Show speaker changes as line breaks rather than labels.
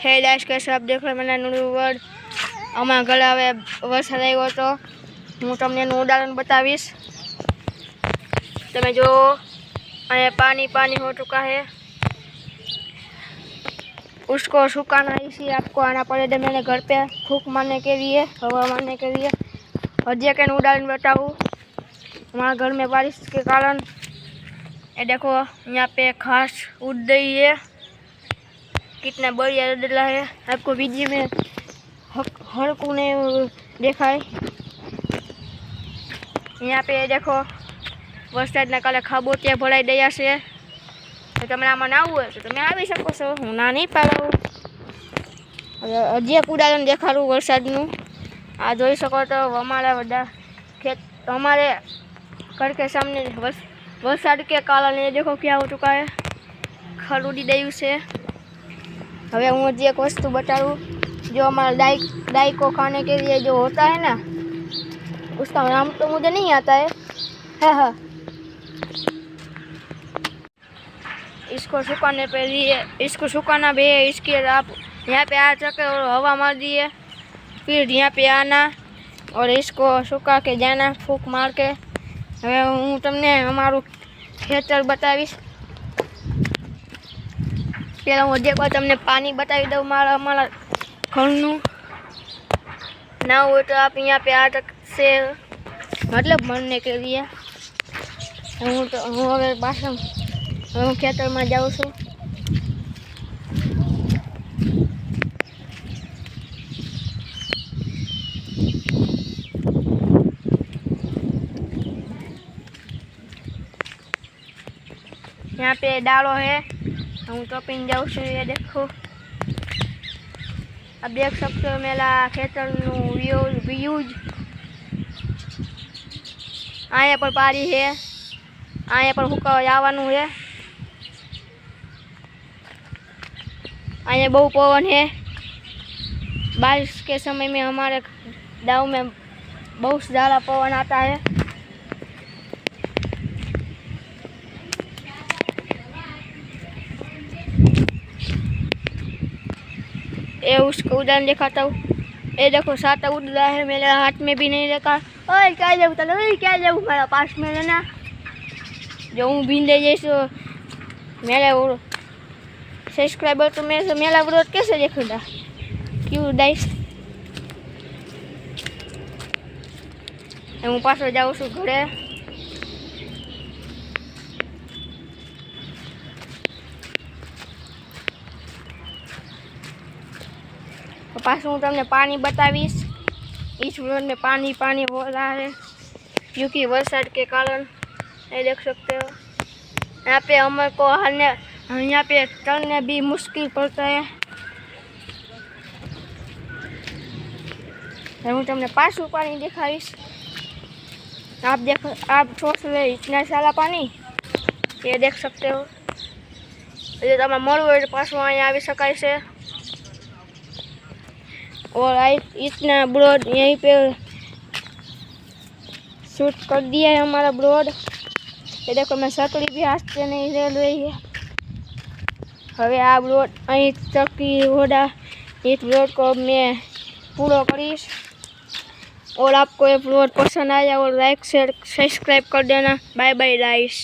Hey guys, कैसे आप देख रहे हैं मेरा न्यू वर्ड। અમારા ઘરે હવે વરસાદ આવ્યો હતો। હું તમને એનું ઉદાહરણ बतावीश। તમે જો અહીંયા पानी पानी हो चुका है, उसको सुखाना इसी आपको आना पड़ेगा मेरे घर पे फूक मारने के लिए, हवा मारने के लिए। और जे के उदाहरण बताऊँ, हमारे घर में बारिश के कारण ये देखो यहाँ पे घास उड़ गई है, कितना बढ़िया डला है। आपको वीडियो में हर कोने देखा है। यहाँ पे देखो वरसादना काले खाबोचिया भराई गया है। तो तमने आमां आववुं होय तो तमे आवी शको छो, हुं ना नहीं पाडुं। हजी एक उदाहरण देखाडुं वरसादनुं। आ जोई शको तो अमारा बधा खेत हमारे घर के सामने वरसाद के कारण ये देखो क्या हो चुका है, खल उड़ी गयुं छे। हवे हूँ हजी एक वस्तु बताऊँ, जो हमारा डाई को खाने के लिए जो होता है ना, उसका नाम तो मुझे नहीं आता है। हाँ, इसको सुखाने पे लिए, इसको सुखाना भी है। इसके आप यहाँ पे आ सके और हवा मार दिए, फिर यहाँ पे आना और इसको सुखा के जाना फूक मार के। हवे हूँ तमने अमारू खेतर बतावीश। पहला हूँ एक बार तमने पानी बतावी दूँ अमारा घरनु। ना हो तो आप यहाँ पे आ सकते, मतलब मरने के लिए। हूँ हवे पाछा हूँ खेतर में जाऊँ छूँ। यहाँ पे डालो है, हूँ टोपीने जाऊँ छूँ। ये देखो, आप देख सकते हो मेरा खेतर व्यूज। आया पर पारी है, आया पर हुक्का आवानू है। आया बहु पवन है। बारिश के समय में हमारे गाँव में बहुत ज़्यादा पवन आता है। ये उसको उदाहरण दिखाता हूँ। ये देखो साता उड़ रहा है, मेरे हाथ में भी नहीं रखा। ओए क्या जाऊँ चलो, क्या जाऊँ मेरा पास में लेना। जो हूँ भींदे जैसे मेरे वो सब्सक्राइबर तो मेरे मेरा विरोध कैसे देखूँगा, क्यों डाइस। हूँ पास जाऊँ छूँ घरे। पास हूँ तमने पानी बतावीश। इस रोड में पानी पानी हो रहा है क्योंकि वरसाद के कारण। ये देख सकते हो यहाँ पे हमारे को यहाँ पे चलने भी मुश्किल पड़ता है। हूँ तमने पाछू पानी दिखावीश। आप देखो, आप सोच रहे इतना सारा पानी, ये देख सकते हो। ये तमे मळवुं होय तो पाछू अहीं आवी शकाय छे। और इतना ब्रोड यहीं पे शूट कर दिया है हमारा ब्रोड। ये देखो मैं सकड़ी भी हाथ से नहीं ले रही है। हवे आ ब्रोड अहीं चक्की होड़ा, इस ब्रोड को मैं पूरा करीश। और आपको ये ब्रोड पसंद आया और लाइक शेयर सब्सक्राइब कर देना। Bye bye guys.